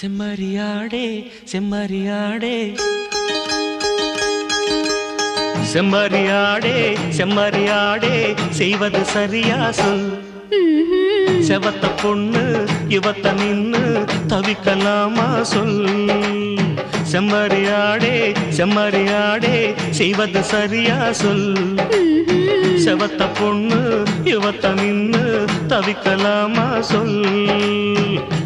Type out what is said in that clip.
செம்மறியாடே செம்மறியாடே செம்மறியாடே செம்மறியாடே செய்வது சரியா சொல். செவத்த பொண்ணு இவத்த நின்னு தவிக்கலாமா சொல். செம்மறியாடே செம்மறியாடே செய்வது சரியா சொல். செவத்த பொண்ணு இவத்த நின்னு தவிக்கலாமா சொல்.